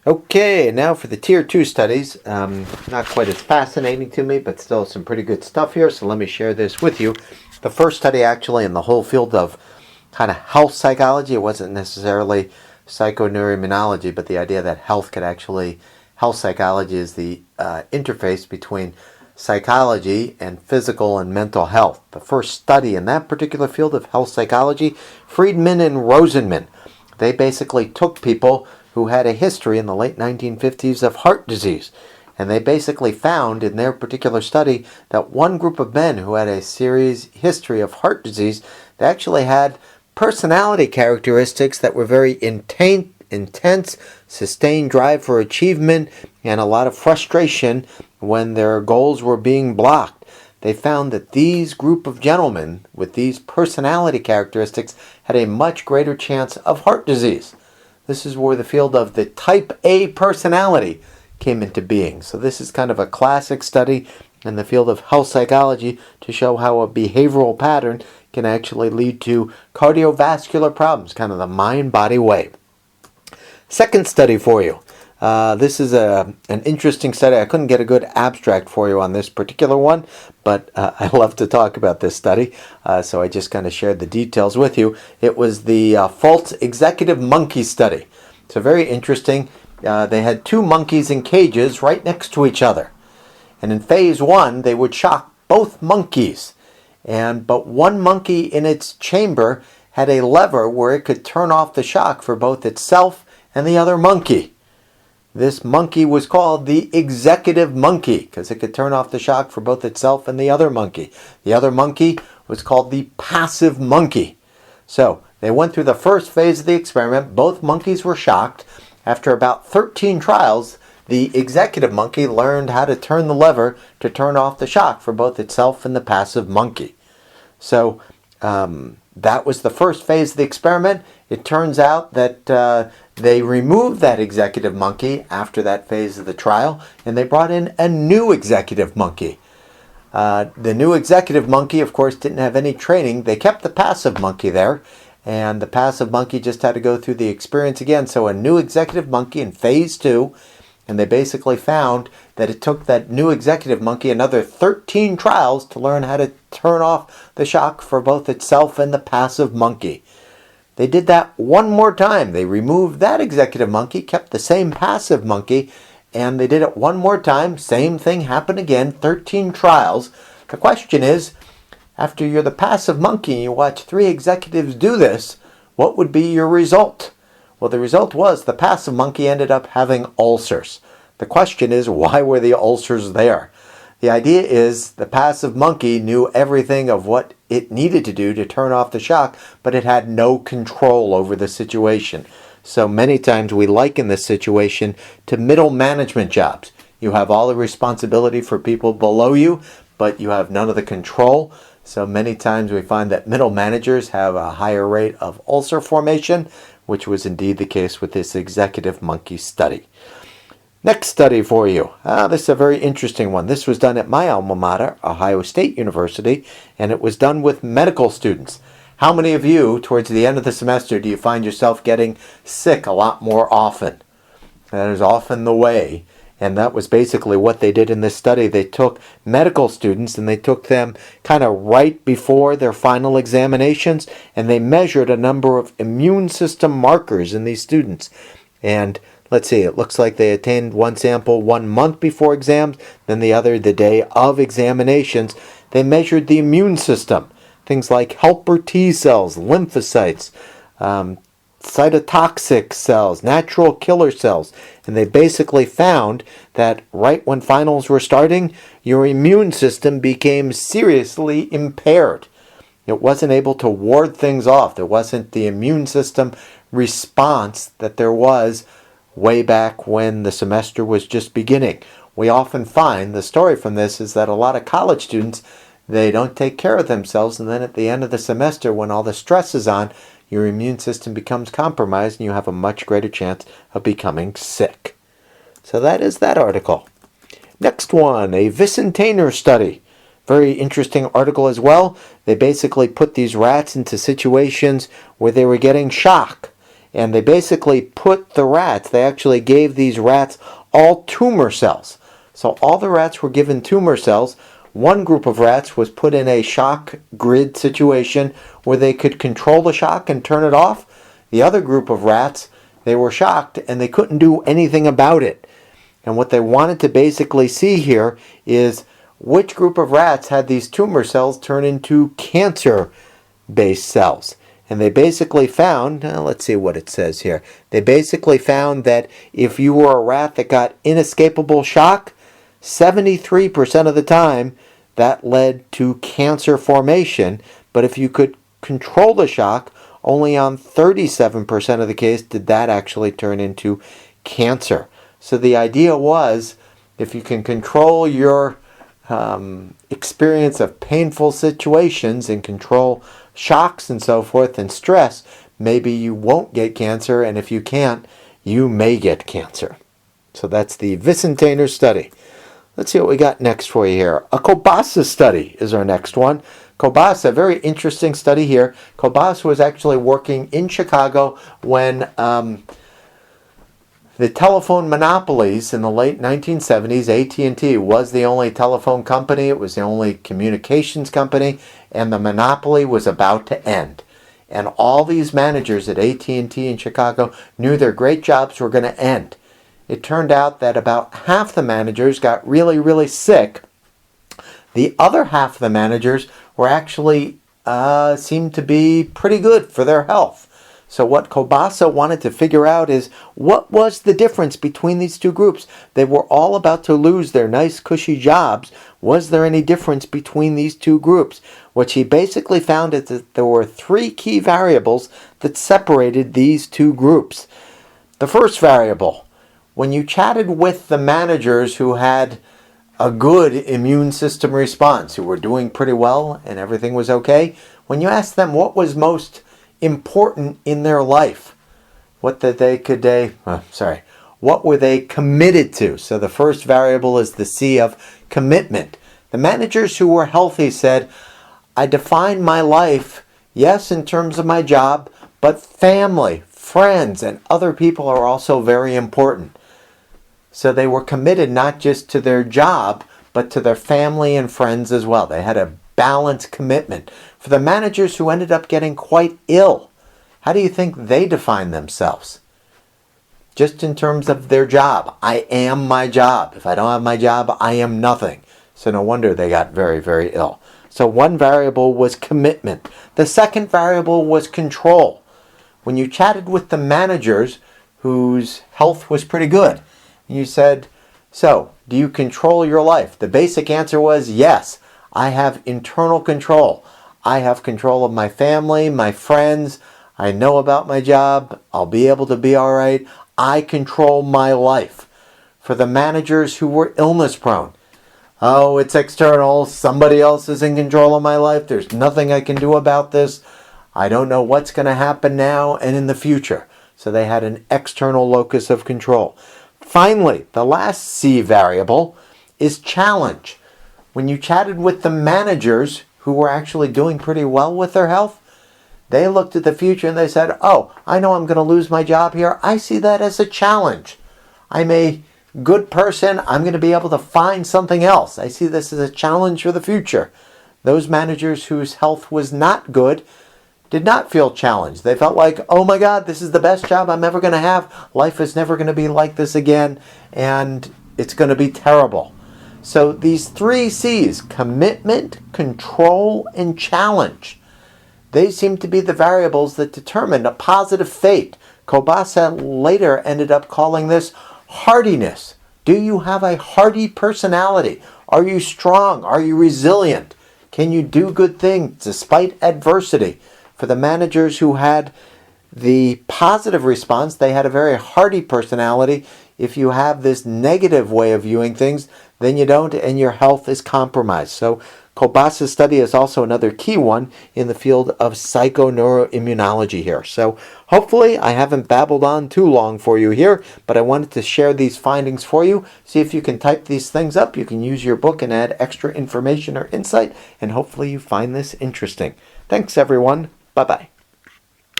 Okay, now for the Tier 2 studies. Not quite as fascinating to me, but still some pretty good stuff here, so let me share this with you. The first study actually in the whole field of kind of health psychology. It wasn't necessarily psychoneuroimmunology, but the idea that health psychology is the interface between psychology and physical and mental health. The first study in that particular field of health psychology, Friedman and Rosenman. They basically took people who had a history in the late 1950s of heart disease. And they basically found in their particular study that one group of men who had a serious history of heart disease, they actually had personality characteristics that were very intense, sustained drive for achievement, and a lot of frustration when their goals were being blocked. They found that these group of gentlemen with these personality characteristics had a much greater chance of heart disease. This is where the field of the type A personality came into being. So this is kind of a classic study in the field of health psychology to show how a behavioral pattern can actually lead to cardiovascular problems, kind of the mind-body way. Second study for you. This is an interesting study. I couldn't get a good abstract for you on this particular one, but I love to talk about this study, so I just kind of shared the details with you. It was the false executive monkey study. So very interesting. They had two monkeys in cages right next to each other. And in phase one, they would shock both monkeys. But one monkey in its chamber had a lever where it could turn off the shock for both itself and the other monkey. This monkey was called the executive monkey because it could turn off the shock for both itself and the other monkey. The other monkey was called the passive monkey. So they went through the first phase of the experiment. Both monkeys were shocked. After about 13 trials, the executive monkey learned how to turn the lever to turn off the shock for both itself and the passive monkey. So that was the first phase of the experiment. It turns out that they removed that executive monkey after that phase of the trial, and they brought in a new executive monkey. The new executive monkey, of course, didn't have any training. They kept the passive monkey there, and the passive monkey just had to go through the experience again. So a new executive monkey in phase 2, and they basically found that it took that new executive monkey another 13 trials to learn how to turn off the shock for both itself and the passive monkey. They did that one more time. They removed that executive monkey, kept the same passive monkey, and they did it one more time. Same thing happened again, 13 trials. The question is, after you're the passive monkey and you watch 3 executives do this, what would be your result? Well, the result was the passive monkey ended up having ulcers. The question is, why were the ulcers there? The idea is the passive monkey knew everything of what it needed to do to turn off the shock, but it had no control over the situation. So many times we liken this situation to middle management jobs. You have all the responsibility for people below you, but you have none of the control. So many times we find that middle managers have a higher rate of ulcer formation, which was indeed the case with this executive monkey study. Next study for you. This is a very interesting one. This was done at my alma mater, Ohio State University, and it was done with medical students. How many of you, towards the end of the semester, do you find yourself getting sick a lot more often? That is often the way. And that was basically what they did in this study. They took medical students and they took them kind of right before their final examinations, and they measured a number of immune system markers in these students. And let's see, it looks like they attained one sample 1 month before exams, then the other the day of examinations. They measured the immune system, things like helper T cells, lymphocytes, cytotoxic cells, natural killer cells, and they basically found that right when finals were starting, your immune system became seriously impaired. It wasn't able to ward things off. There wasn't the immune system response that there was way back when the semester was just beginning. We often find, the story from this is that a lot of college students, they don't take care of themselves, and then at the end of the semester, when all the stress is on, your immune system becomes compromised and you have a much greater chance of becoming sick. So that is that article. Next one, a Vicentainer study. Very interesting article as well. They basically put these rats into situations where they were getting shock. And they basically put the rats, they actually gave these rats all tumor cells. So all the rats were given tumor cells. One group of rats was put in a shock grid situation where they could control the shock and turn it off. The other group of rats, they were shocked and they couldn't do anything about it. And what they wanted to basically see here is which group of rats had these tumor cells turn into cancer-based cells. And they basically found, let's see what it says here. They basically found that if you were a rat that got inescapable shock, 73% of the time that led to cancer formation. But if you could control the shock, only on 37% of the case did that actually turn into cancer. So the idea was, if you can control your experience of painful situations and control shocks and so forth and stress, maybe you won't get cancer, and if you can't, you may get cancer. So that's the Vicentainer study. Let's see what we got next for you here. A Kobasa study is our next one. Kobasa, very interesting study here. Kobasa was actually working in Chicago when the telephone monopolies in the late 1970s, AT&T was the only telephone company, it was the only communications company, and the monopoly was about to end. And all these managers at AT&T in Chicago knew their great jobs were going to end. It turned out that about half the managers got really, really sick. The other half of the managers were actually seemed to be pretty good for their health. So what Kobasa wanted to figure out is, what was the difference between these two groups? They were all about to lose their nice cushy jobs. Was there any difference between these two groups? What he basically found is that there were three key variables that separated these two groups. The first variable, when you chatted with the managers who had a good immune system response, who were doing pretty well and everything was okay, when you asked them what was most important in their life, what were they committed to? So the first variable is the C of commitment. The managers who were healthy said, I define my life, yes, in terms of my job, but family, friends, and other people are also very important. So they were committed not just to their job, but to their family and friends as well. They had a balanced commitment. For the managers who ended up getting quite ill, how do you think they define themselves? Just in terms of their job. I am my job. If I don't have my job, I am nothing. So no wonder they got very, very ill. So one variable was commitment. The second variable was control. When you chatted with the managers whose health was pretty good, you said, so, do you control your life? The basic answer was yes. I have internal control. I have control of my family, my friends. I know about my job. I'll be able to be all right. I control my life. For the managers who were illness prone, oh, it's external. Somebody else is in control of my life. There's nothing I can do about this. I don't know what's going to happen now and in the future. So they had an external locus of control. Finally, the last C variable is challenge. When you chatted with the managers who were actually doing pretty well with their health, they looked at the future and they said, oh, I know I'm going to lose my job here. I see that as a challenge. I'm a good person. I'm going to be able to find something else. I see this as a challenge for the future. Those managers whose health was not good did not feel challenged. They felt like, oh my God, this is the best job I'm ever going to have. Life is never going to be like this again, and it's going to be terrible. So these three C's, commitment, control, and challenge, they seem to be the variables that determine a positive fate. Kobasa later ended up calling this hardiness. Do you have a hardy personality? Are you strong? Are you resilient? Can you do good things despite adversity? For the managers who had the positive response, they had a very hardy personality. If you have this negative way of viewing things, then you don't, and your health is compromised. So Kobasa's study is also another key one in the field of psychoneuroimmunology here. So hopefully I haven't babbled on too long for you here, but I wanted to share these findings for you. See if you can type these things up. You can use your book and add extra information or insight, and hopefully you find this interesting. Thanks, everyone. Bye-bye.